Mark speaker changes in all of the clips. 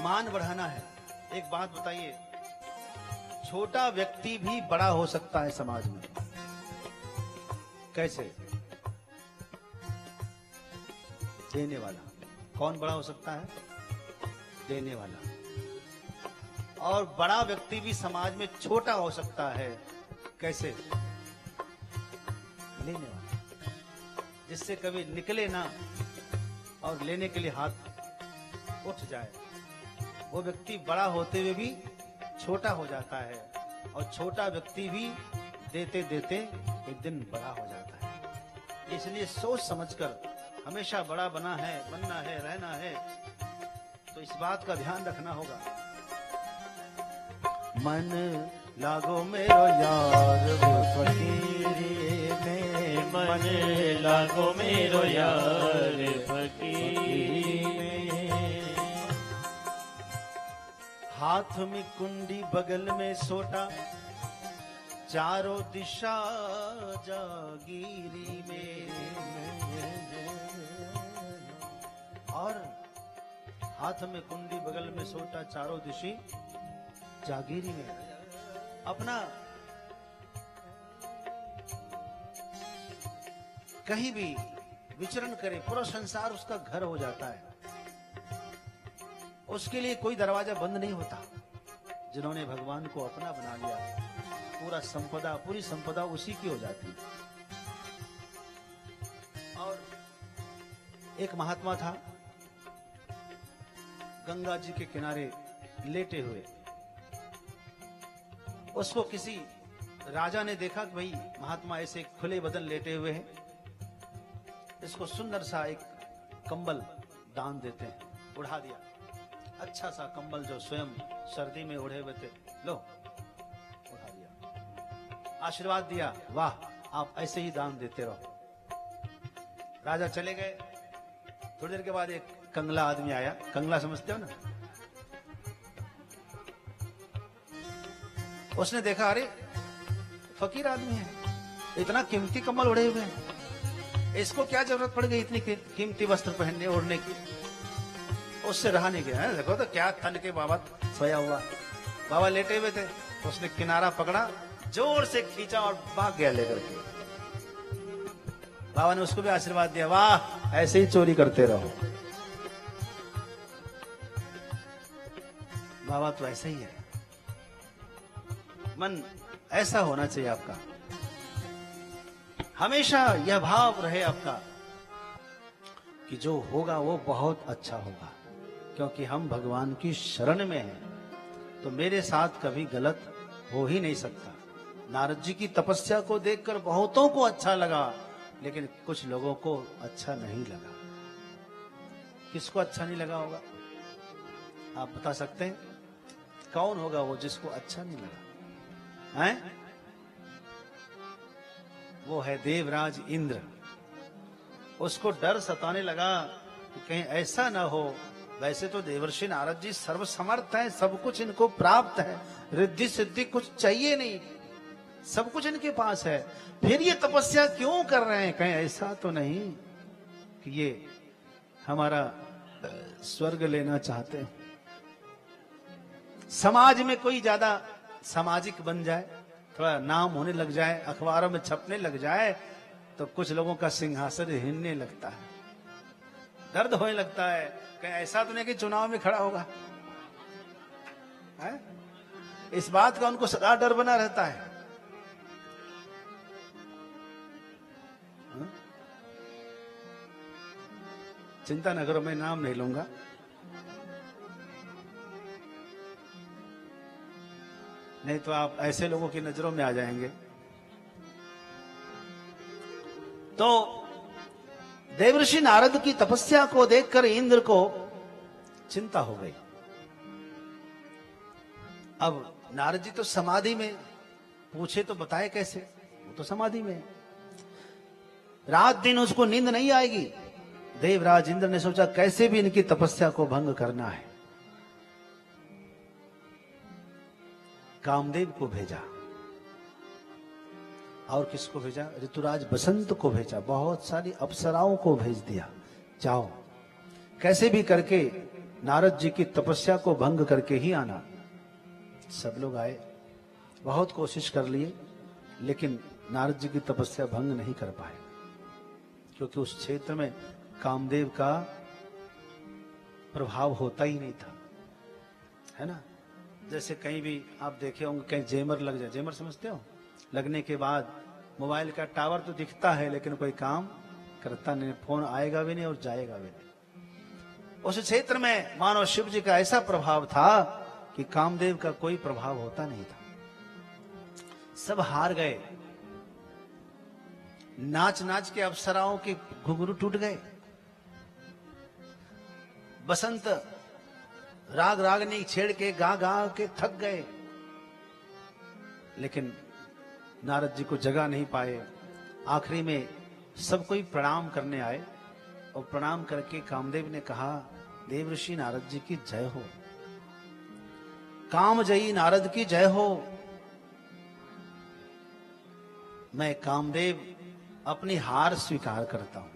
Speaker 1: मान बढ़ाना है। एक बात बताइए, छोटा व्यक्ति भी बड़ा हो सकता है समाज में। कैसे? देने वाला। कौन बड़ा हो सकता है? देने वाला। और बड़ा व्यक्ति भी समाज में छोटा हो सकता है। कैसे? लेने वाला, जिससे कभी निकले ना और लेने के लिए हाथ उठ जाए। वो व्यक्ति बड़ा होते हुए भी छोटा हो जाता है, और छोटा व्यक्ति भी देते देते एक दिन बड़ा हो जाता है। इसलिए सोच समझकर हमेशा बड़ा बनना है, रहना है, तो इस बात का ध्यान रखना होगा। मन लागो मेरो यार फकीरी में,
Speaker 2: मन लागो मेरो यार फकीरी में।
Speaker 1: हाथ में कुंडी बगल में सोटा, चारों दिशा जागीरी में। और हाथ में कुंडी बगल में सोटा, चारों दिशी जागीरी में। अपना कहीं भी विचरण करे, पूरा संसार उसका घर हो जाता है। उसके लिए कोई दरवाजा बंद नहीं होता। जिन्होंने भगवान को अपना बना लिया, पूरी संपदा उसी की हो जाती है। और एक महात्मा था, गंगा जी के किनारे लेटे हुए। उसको किसी राजा ने देखा कि भाई महात्मा ऐसे खुले बदन लेटे हुए हैं, इसको सुंदर सा एक कंबल दान देते हैं। उड़ा दिया, अच्छा सा कंबल जो स्वयं सर्दी में ओढ़े हुए थे, लो उड़ा दिया, आशीर्वाद दिया, वाह आप ऐसे ही दान देते रहो। राजा चले गए। थोड़ी देर के बाद एक कंगला आदमी आया। कंगला समझते हो ना? उसने देखा, अरे फकीर आदमी है, इतना कीमती कम्बल ओढ़े हुए हैं, इसको क्या जरूरत पड़ गई इतनी कीमती वस्त्र पहनने ओढ़ने की? उससे रहा नहीं गया। देखो तो क्या तन के बाबा सोया हुआ, बाबा लेटे हुए थे। उसने किनारा पकड़ा, जोर से खींचा और भाग गया लेकर के। बाबा ने उसको भी आशीर्वाद दिया, वाह ऐसे ही चोरी करते रहो। बाबा तो ऐसा ही है। मन ऐसा होना चाहिए आपका, हमेशा यह भाव रहे आपका कि जो होगा वो बहुत अच्छा होगा, क्योंकि हम भगवान की शरण में हैं। तो मेरे साथ कभी गलत हो ही नहीं सकता। नारद जी की तपस्या को देखकर बहुतों को अच्छा लगा, लेकिन कुछ लोगों को अच्छा नहीं लगा। किसको अच्छा नहीं लगा होगा? आप बता सकते हैं? कौन होगा वो जिसको अच्छा नहीं लगा? हैं? वो है देवराज इंद्र। उसको डर सताने लगा कि कहीं ऐसा ना हो। वैसे तो देवर्षि नारद जी सर्वसमर्थ हैं, सब कुछ इनको प्राप्त है, रिद्धि सिद्धि कुछ चाहिए नहीं, सब कुछ इनके पास है, फिर ये तपस्या क्यों कर रहे हैं? कहीं ऐसा तो नहीं कि ये हमारा स्वर्ग लेना चाहते हैं? समाज में कोई ज्यादा सामाजिक बन जाए, थोड़ा नाम होने लग जाए, अखबारों में छपने लग जाए, तो कुछ लोगों का सिंहासन हिलने लगता है, दर्द होने लगता है। कहीं ऐसा तो नहीं कि चुनाव में खड़ा होगा है? इस बात का उनको सदा डर बना रहता है। चिंता न करो, मैं नाम नहीं लूंगा। नहीं तो आप ऐसे लोगों की नजरों में आ जाएंगे। तो देवर्षि नारद की तपस्या को देखकर इंद्र को चिंता हो गई। अब नारद जी तो समाधि में, पूछे तो बताए कैसे? वो तो समाधि में, रात दिन उसको नींद नहीं आएगी। देवराज इंद्र ने सोचा कैसे भी इनकी तपस्या को भंग करना है। कामदेव को भेजा। और किसको भेजा? ऋतुराज बसंत को भेजा। बहुत सारी अप्सराओं को भेज दिया, जाओ कैसे भी करके नारद जी की तपस्या को भंग करके ही आना। सब लोग आए, बहुत कोशिश कर लिए, लेकिन नारद जी की तपस्या भंग नहीं कर पाए, क्योंकि उस क्षेत्र में कामदेव का प्रभाव होता ही नहीं था, है ना। जैसे कहीं भी आप देखे होंगे, कहीं जेमर लग जाए, जेमर समझते हो, लगने के बाद मोबाइल का टावर तो दिखता है लेकिन कोई काम करता नहीं, फोन आएगा भी नहीं और जाएगा भी नहीं। उस क्षेत्र में मानो शिव जी का ऐसा प्रभाव था कि कामदेव का कोई प्रभाव होता नहीं था। सब हार गए, नाच नाच के अप्सराओं के घुंघरू टूट गए, बसंत राग रागनी छेड़ के गा गा के थक गए, लेकिन नारद जी को जगा नहीं पाए। आखिरी में सब कोई प्रणाम करने आए और प्रणाम करके कामदेव ने कहा, देव ऋषि नारद जी की जय हो, कामजयी नारद की जय हो। मैं कामदेव अपनी हार स्वीकार करता हूं,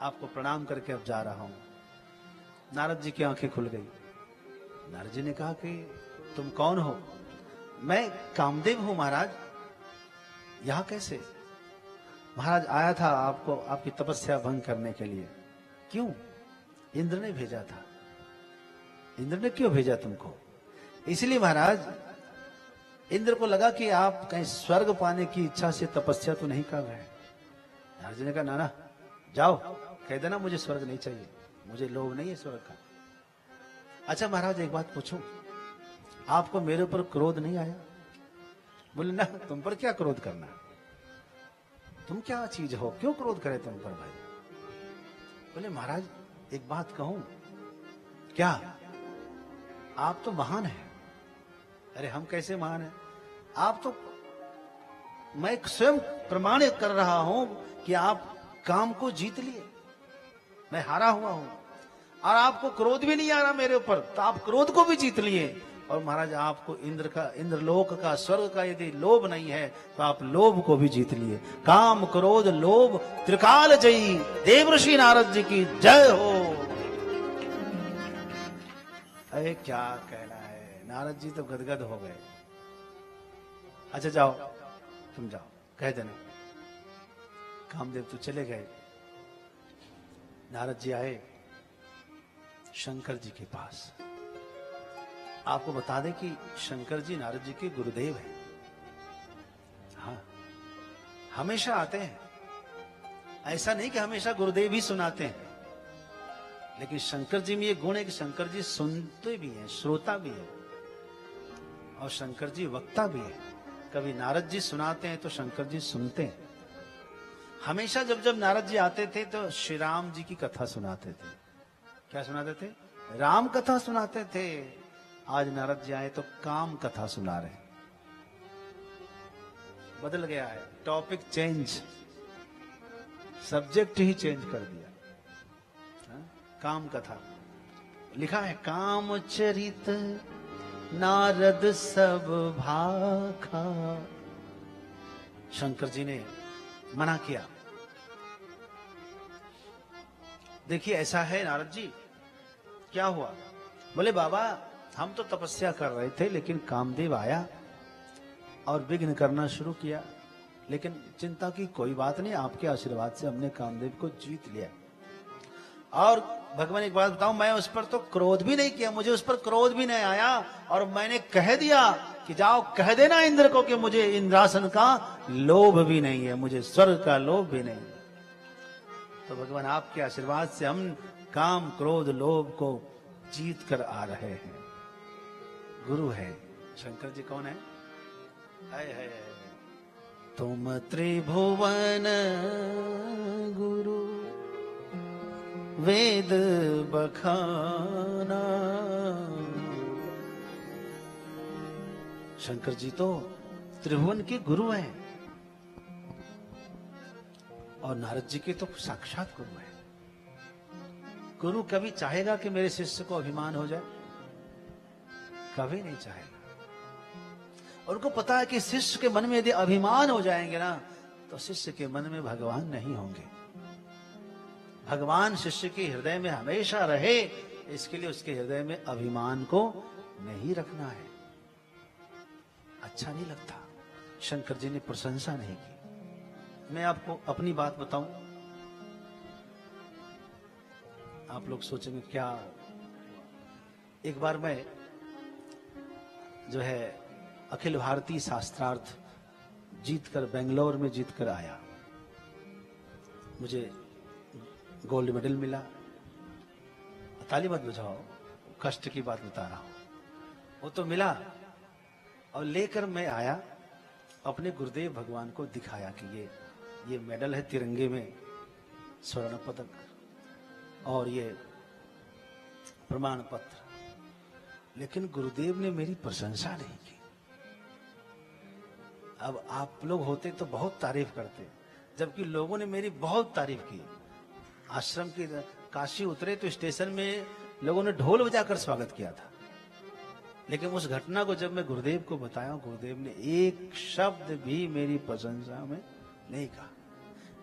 Speaker 1: आपको प्रणाम करके अब जा रहा हूं। नारद जी की आंखें खुल गई। नारद जी ने कहा कि तुम कौन हो? मैं कामदेव हूं महाराज। यहां कैसे? महाराज आया था आपको, आपकी तपस्या भंग करने के लिए। क्यों? इंद्र ने भेजा था। इंद्र ने क्यों भेजा तुमको? इसलिए महाराज, इंद्र को लगा कि आप कहीं स्वर्ग पाने की इच्छा से तपस्या तो नहीं कर रहे। नारद जी ने कहा, ना जाओ, कह देना मुझे स्वर्ग नहीं चाहिए, मुझे लोभ नहीं है स्वर्ग का। अच्छा महाराज, एक बात पूछूं, आपको मेरे ऊपर क्रोध नहीं आया? बोले, ना, तुम पर क्या क्रोध करना, तुम क्या चीज हो, क्यों क्रोध करे तुम पर भाई? बोले, महाराज एक बात कहूं? क्या? आप तो महान हैं। अरे हम कैसे महान हैं? आप तो, मैं स्वयं प्रमाणित कर रहा हूं कि आप काम को जीत लिए, मैं हारा हुआ हूं, और आपको क्रोध भी नहीं आ रहा मेरे ऊपर, तो आप क्रोध को भी जीत लिए। और महाराज, आपको इंद्रलोक का, स्वर्ग का यदि लोभ नहीं है तो आप लोभ को भी जीत लिए। काम क्रोध लोभ त्रिकाल जयी देवर्षि नारद जी की जय हो। अरे क्या कहना है, नारद जी तो गदगद हो गए। अच्छा जाओ, तुम जाओ, कह देना। कामदेव तो चले गए। नारद जी आए शंकर जी के पास। आपको बता दें कि शंकर जी नारद जी के गुरुदेव हैं। हाँ, हमेशा आते हैं, ऐसा नहीं कि हमेशा गुरुदेव ही सुनाते हैं, लेकिन शंकर जी में ये गुण है कि शंकर जी सुनते भी हैं, श्रोता भी है, और शंकर जी वक्ता भी है। कभी नारद जी सुनाते हैं तो शंकर जी सुनते हैं। हमेशा जब जब नारद जी आते थे तो श्री राम जी की कथा सुनाते थे। क्या सुनाते थे? राम कथा सुनाते थे। आज नारद जी आए तो काम कथा सुना रहे। बदल गया है, टॉपिक चेंज, सब्जेक्ट ही चेंज कर दिया। हा? काम कथा लिखा है, काम चरित नारद सब भाखा। शंकर जी ने मना किया। देखिए ऐसा है नारद जी, क्या हुआ? बोले, बाबा हम तो तपस्या कर रहे थे, लेकिन कामदेव आया और विघ्न करना शुरू किया, लेकिन चिंता की कोई बात नहीं, आपके आशीर्वाद से हमने कामदेव को जीत लिया। और भगवान एक बात बताऊं, मैं उस पर तो क्रोध भी नहीं किया, मुझे उस पर क्रोध भी नहीं आया, और मैंने कह दिया कि जाओ कह देना इंद्र को कि मुझे इंद्रासन का लोभ भी नहीं है, मुझे स्वर्ग का लोभ भी नहीं। तो भगवान आपके आशीर्वाद से हम काम क्रोध लोभ को जीत कर आ रहे हैं। गुरु है शंकर जी। कौन है? है। तुम त्रिभुवन गुरु वेद बखाना। शंकर जी तो त्रिभुवन के गुरु हैं, और नारद जी के तो साक्षात गुरु हैं। गुरु कभी चाहेगा कि मेरे शिष्य को अभिमान हो जाए? कभी नहीं चाहेगा। और उनको पता है कि शिष्य के मन में यदि अभिमान हो जाएंगे ना, तो शिष्य के मन में भगवान नहीं होंगे। भगवान शिष्य के हृदय में हमेशा रहे, इसके लिए उसके हृदय में अभिमान को नहीं रखना है। अच्छा नहीं लगता, शंकर जी ने प्रशंसा नहीं की। मैं आपको अपनी बात बताऊं, आप लोग सोचेंगे क्या। एक बार मैं जो है अखिल भारतीय शास्त्रार्थ जीतकर, बेंगलोर में जीतकर आया, मुझे गोल्ड मेडल मिला। ताली मत बजाओ, कष्ट की बात बता रहा हूं। वो तो मिला और लेकर मैं आया, अपने गुरुदेव भगवान को दिखाया कि ये मेडल है तिरंगे में, स्वर्ण पदक और ये प्रमाण पत्र। लेकिन गुरुदेव ने मेरी प्रशंसा नहीं की। अब आप लोग होते तो बहुत तारीफ करते, जबकि लोगों ने मेरी बहुत तारीफ की। आश्रम की काशी उतरे तो स्टेशन में लोगों ने ढोल बजाकर स्वागत किया था। लेकिन उस घटना को जब मैं गुरुदेव को बताया, गुरुदेव ने एक शब्द भी मेरी प्रशंसा में नहीं कहा।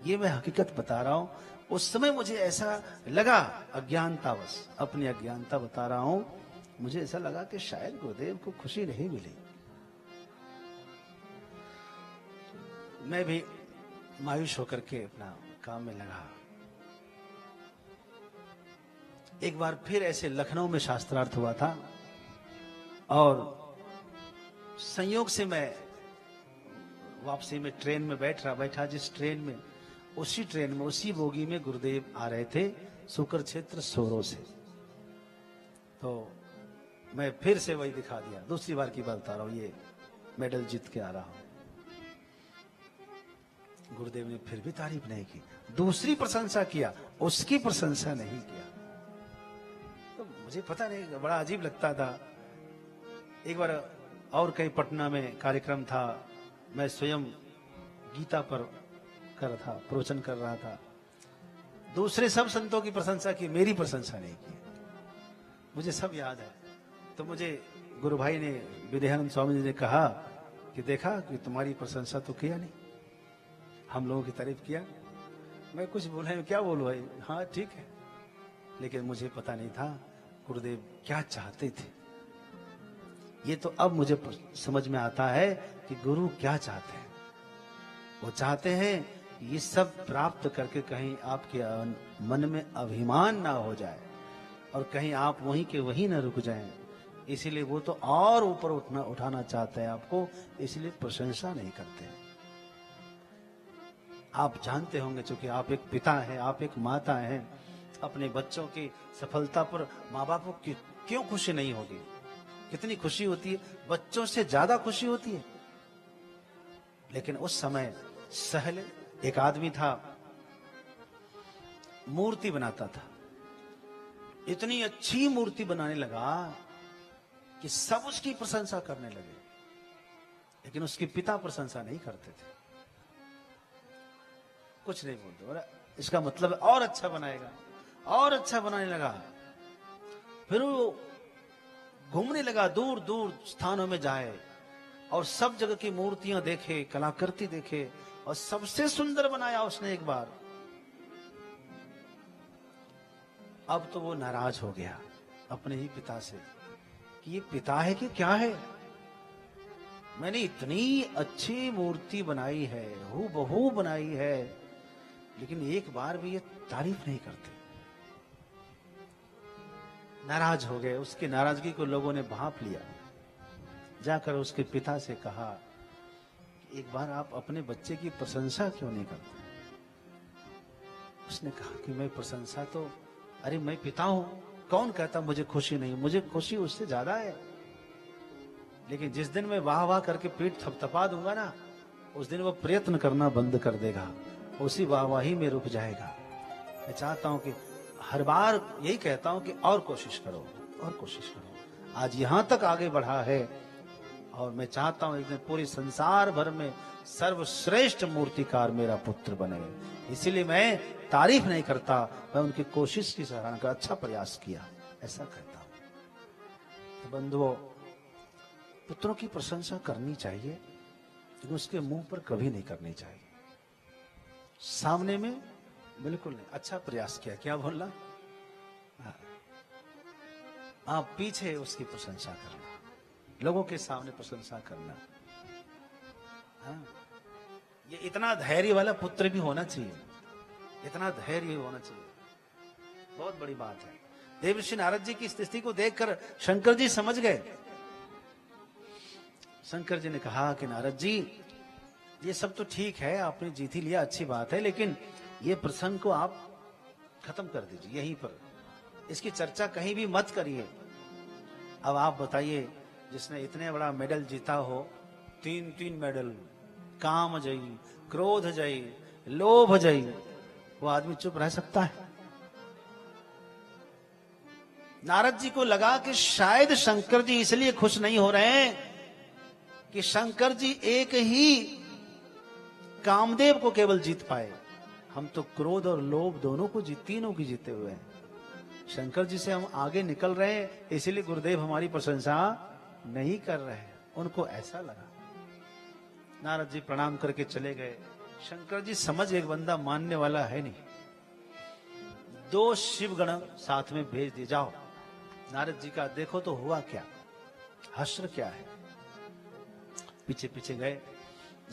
Speaker 1: ये मैं हकीकत बता रहा हूं। उस समय मुझे ऐसा लगा, अज्ञानतावश, अपनी अज्ञानता बता रहा हूं, मुझे ऐसा लगा कि शायद गुरुदेव को खुशी नहीं मिली। मैं भी मायूस होकर के अपना काम में लगा। एक बार फिर ऐसे लखनऊ में शास्त्रार्थ हुआ था और संयोग से मैं वापसी में ट्रेन में बैठा जिस ट्रेन में, उसी ट्रेन में, उसी बोगी में गुरुदेव आ रहे थे शुक्र क्षेत्र सोरो से। तो मैं फिर से वही दिखा दिया, दूसरी बार की बात बता रहा हूं, ये मेडल जीत के आ रहा हूं। गुरुदेव ने फिर भी तारीफ नहीं की, दूसरी प्रशंसा किया, उसकी प्रशंसा नहीं किया। तो मुझे पता नहीं, बड़ा अजीब लगता था। एक बार और कहीं पटना में कार्यक्रम था, मैं स्वयं गीता पर कर रहा था, प्रवचन कर रहा था। दूसरे सब संतों की प्रशंसा की, मेरी प्रशंसा नहीं की। मुझे सब याद है। तो मुझे गुरु भाई ने, विद्यानंद स्वामी जी ने कहा कि देखा कि तुम्हारी प्रशंसा तो किया नहीं, हम लोगों की तारीफ किया। मैं कुछ बोला, क्या बोलूं भाई, हाँ ठीक है। लेकिन मुझे पता नहीं था गुरुदेव क्या चाहते थे। ये तो अब मुझे समझ में आता है कि गुरु क्या चाहते हैं। वो चाहते हैं कि ये सब प्राप्त करके कहीं आपके मन में अभिमान ना हो जाए और कहीं आप वहीं के वहीं ना रुक जाएं। इसीलिए वो तो और ऊपर उठाना चाहते हैं आपको, इसलिए प्रशंसा नहीं करते। आप जानते होंगे, चूंकि आप एक पिता हैं, आप एक माता हैं, अपने बच्चों की सफलता पर माँ बाप को क्यों खुशी नहीं होगी? कितनी खुशी होती है, बच्चों से ज्यादा खुशी होती है। लेकिन उस समय सहल एक आदमी था, मूर्ति बनाता था। इतनी अच्छी मूर्ति बनाने लगा कि सब उसकी प्रशंसा करने लगे, लेकिन उसके पिता प्रशंसा नहीं करते थे। कुछ नहीं बोलते, बोला इसका मतलब और अच्छा बनाएगा, और अच्छा बनाने लगा। फिर वो घूमने लगा, दूर दूर स्थानों में जाए और सब जगह की मूर्तियां देखे, कलाकृति देखे, और सबसे सुंदर बनाया उसने एक बार। अब तो वो नाराज हो गया अपने ही पिता से कि ये पिता है कि क्या है? मैंने इतनी अच्छी मूर्ति बनाई है, हूबहू बनाई है, लेकिन एक बार भी ये तारीफ नहीं करते। नाराज हो गए। उसकी नाराजगी को लोगों ने भांप लिया। जाकर उसके पिता से कहा कि एक बार आप अपने बच्चे की प्रशंसा क्यों नहीं करते? उसने कहा कि मैं प्रशंसा तो, अरे मैं पिता हूं, कौन कहता मुझे खुशी नहीं? मुझे खुशी उससे ज्यादा है। लेकिन जिस दिन मैं वाह वाह करके पीठ थपथपा दूंगा ना, उस दिन वो प्रयत्न करना बंद कर देगा, उसी वाहवाही में रुक जाएगा। मैं चाहता हूं कि हर बार यही कहता हूं कि और कोशिश करो, और कोशिश करो। आज यहां तक आगे बढ़ा है और मैं चाहता हूं एक दिन पूरे संसार भर में सर्वश्रेष्ठ मूर्तिकार मेरा पुत्र बने। इसीलिए मैं तारीफ नहीं करता, मैं उनकी कोशिश की सराहना का, अच्छा प्रयास किया, ऐसा कहता हूं। तो बंधुओं, पुत्रों की प्रशंसा करनी चाहिए, लेकिन उसके मुंह पर कभी नहीं करनी चाहिए। सामने में बिल्कुल नहीं। अच्छा प्रयास किया, क्या बोलना? आप पीछे उसकी प्रशंसा करना, लोगों के सामने प्रशंसा करना। हाँ? ये इतना धैर्य वाला पुत्र भी होना चाहिए, इतना धैर्य होना चाहिए, बहुत बड़ी बात है। देवर्षि नारद जी की स्थिति को देखकर शंकर जी समझ गए। शंकर जी ने कहा कि नारद जी, ये सब तो ठीक है, आपने जीत ही लिया, अच्छी बात है, लेकिन ये प्रसंग को आप खत्म कर दीजिए यहीं पर, इसकी चर्चा कहीं भी मत करिए। अब आप बताइए, जिसने इतने बड़ा मेडल जीता हो, 3 मेडल, काम जयी, क्रोध जयी, लोभ जयी, वो आदमी चुप रह सकता है? नारद जी को लगा कि शायद शंकर जी इसलिए खुश नहीं हो रहे हैं कि शंकर जी एक ही कामदेव को केवल जीत पाए, हम तो क्रोध और लोभ दोनों को तीनों की जीते हुए हैं। शंकर जी से हम आगे निकल रहे हैं, इसीलिए गुरुदेव हमारी प्रशंसा नहीं कर रहे हैं। उनको ऐसा लगा। नारद जी प्रणाम करके चले गए। शंकर जी समझ एक बंदा मानने वाला है नहीं, 2 शिवगण साथ में भेज दिए, जाओ नारद जी का देखो तो हुआ क्या, हश्र क्या है। पीछे पीछे गए।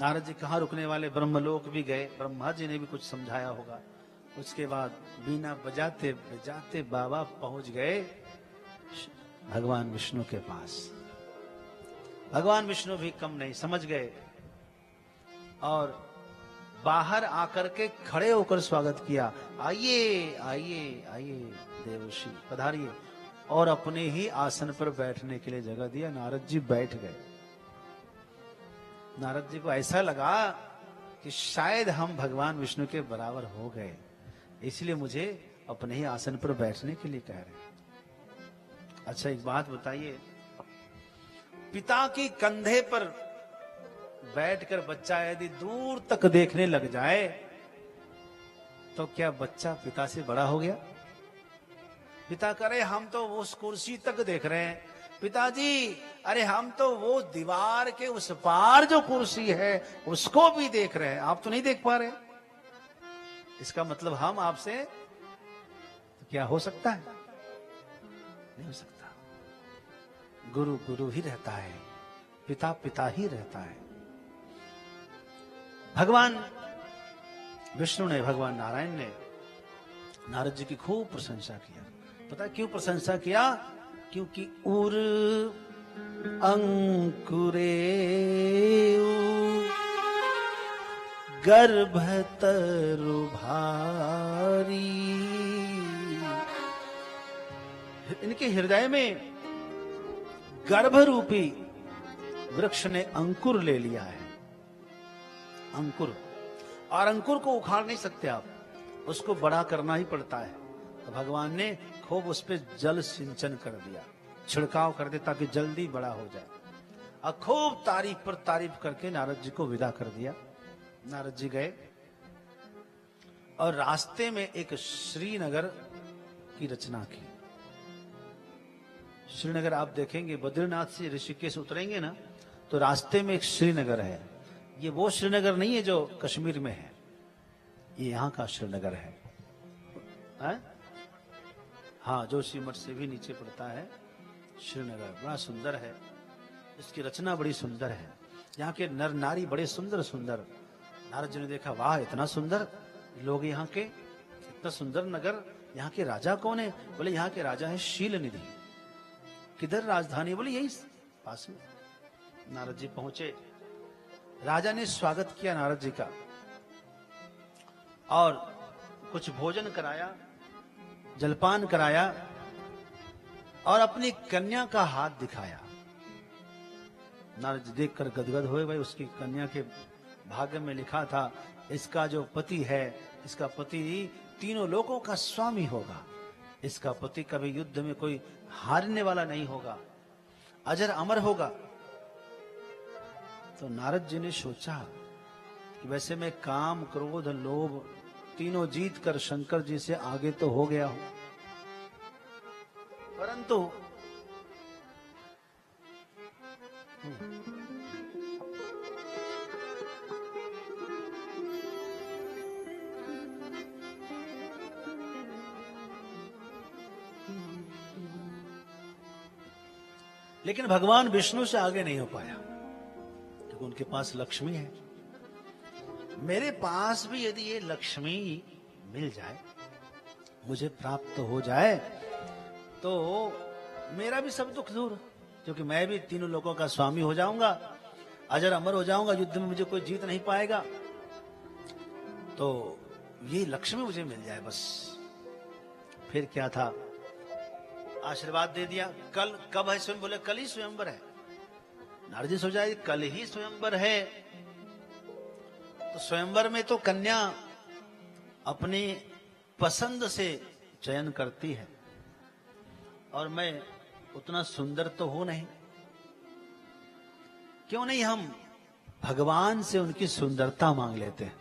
Speaker 1: नारद जी कहाँ रुकने वाले, ब्रह्मलोक भी गए, ब्रह्मा जी ने भी कुछ समझाया होगा। उसके बाद बीना बजाते बजाते बाबा पहुंच गए भगवान विष्णु के पास। भगवान विष्णु भी कम नहीं, समझ गए और बाहर आकर के खड़े होकर स्वागत किया। आइए आइए आइए देवर्षि पधारिए, और अपने ही आसन पर बैठने के लिए जगह दिया। नारद जी बैठ गए। नारद जी को ऐसा लगा कि शायद हम भगवान विष्णु के बराबर हो गए, इसलिए मुझे अपने ही आसन पर बैठने के लिए कह रहे हैं। अच्छा एक बात बताइए, पिता की कंधे पर बैठकर बच्चा यदि दूर तक देखने लग जाए तो क्या बच्चा पिता से बड़ा हो गया? पिता करे हम तो उस कुर्सी तक देख रहे हैं, पिताजी अरे हम तो वो दीवार के उस पार जो कुर्सी है उसको भी देख रहे हैं, आप तो नहीं देख पा रहे। इसका मतलब हम आपसे तो क्या हो सकता है? नहीं हो सकता। गुरु गुरु ही रहता है, पिता पिता ही रहता है। भगवान विष्णु ने, भगवान नारायण ने नारद जी की खूब प्रशंसा किया। पता क्यों प्रशंसा किया? क्योंकि उर अंकुरे गर्भतरु भारी, इनके हृदय में गर्भ रूपी वृक्ष ने अंकुर ले लिया है। अंकुर, और अंकुर को उखाड़ नहीं सकते आप, उसको बड़ा करना ही पड़ता है। तो भगवान ने खूब उस पर जल सिंचन कर दिया, छिड़काव कर दिया ताकि जल्दी बड़ा हो जाए, और खूब तारीफ पर तारीफ करके नारद जी को विदा कर दिया। नारद जी गए और रास्ते में एक श्रीनगर की रचना की। श्रीनगर आप देखेंगे, बद्रीनाथ से ऋषिकेश उतरेंगे ना तो रास्ते में एक श्रीनगर है। ये वो श्रीनगर नहीं है जो कश्मीर में है, ये यहाँ का श्रीनगर है। हाँ, जोशी मठ से भी नीचे पड़ता है श्रीनगर, बड़ा सुंदर है, इसकी रचना बड़ी सुंदर है। यहाँ के नर नारी बड़े सुंदर सुंदर। नारद जी ने देखा, वाह इतना सुंदर लोग यहाँ के, इतना सुंदर नगर, यहाँ के राजा कौन है? बोले यहाँ के राजा है शील निधि। किधर राजधानी? बोले यही पास में। नारद जी पहुंचे, राजा ने स्वागत किया नारद जी का और कुछ भोजन कराया, जलपान कराया और अपनी कन्या का हाथ दिखाया। नारद जी देखकर गदगद हुए। भाई उसकी कन्या के भाग्य में लिखा था, इसका जो पति है, इसका पति तीनों लोगों का स्वामी होगा, इसका पति कभी युद्ध में कोई हारने वाला नहीं होगा, अजर अमर होगा। तो नारद जी ने सोचा कि वैसे मैं काम क्रोध लोभ तीनों जीत कर शंकर जी से आगे तो हो गया हूं, परंतु लेकिन भगवान विष्णु से आगे नहीं हो पाया, क्योंकि उनके पास लक्ष्मी है। मेरे पास भी यदि ये लक्ष्मी मिल जाए, मुझे प्राप्त हो जाए, तो मेरा भी सब दुख दूर, क्योंकि मैं भी तीनों लोगों का स्वामी हो जाऊंगा, अजर अमर हो जाऊंगा, युद्ध में मुझे कोई जीत नहीं पाएगा। तो ये लक्ष्मी मुझे मिल जाए बस। फिर क्या था, आशीर्वाद दे दिया। कल कब है स्वयं, बोले कल ही स्वयंवर है। नारद जी सोचा कल ही स्वयंवर है, तो स्वयंवर में तो कन्या अपनी पसंद से चयन करती है, और मैं उतना सुंदर तो हूं नहीं, क्यों नहीं हम भगवान से उनकी सुंदरता मांग लेते हैं।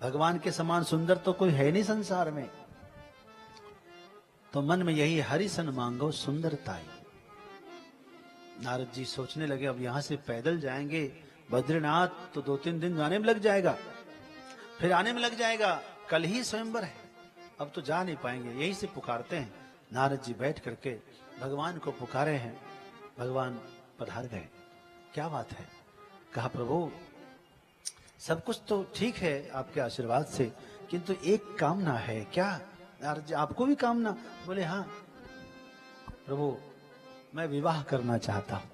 Speaker 1: भगवान के समान सुंदर तो कोई है नहीं संसार में। तो मन में यही हरिसन मांगो सुंदरताई। नारद जी सोचने लगे अब यहां से पैदल जाएंगे बद्रीनाथ तो 2-3 दिन जाने में लग जाएगा, फिर आने में लग जाएगा, कल ही स्वयंवर है, अब तो जा नहीं पाएंगे। यही से पुकारते हैं। नारद जी बैठ करके भगवान को पुकारे हैं। भगवान पधार गए। क्या बात है? कहा प्रभु सब कुछ तो ठीक है आपके आशीर्वाद से, किंतु एक कामना है। क्या नारद जी आपको भी कामना? बोले हाँ प्रभु, मैं विवाह करना चाहता हूं,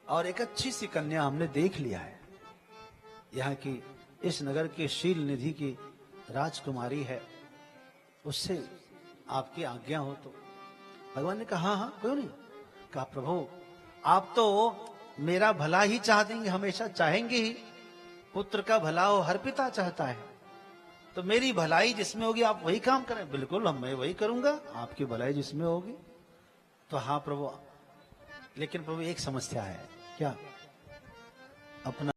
Speaker 1: और एक अच्छी सी कन्या हमने देख लिया है, यहाँ की इस नगर के शील निधि की राजकुमारी है, उससे आपकी आज्ञा हो तो। भगवान ने कहा हाँ हाँ क्यों नहीं। कहा प्रभु आप तो मेरा भला ही चाहेंगे, हमेशा चाहेंगे ही, पुत्र का भला हो हर पिता चाहता है, तो मेरी भलाई जिसमें होगी आप वही काम करें। बिल्कुल मैं वही करूंगा, आपकी भलाई जिसमें होगी। तो हाँ प्रभु, लेकिन प्रभु एक समस्या है। क्या? अपना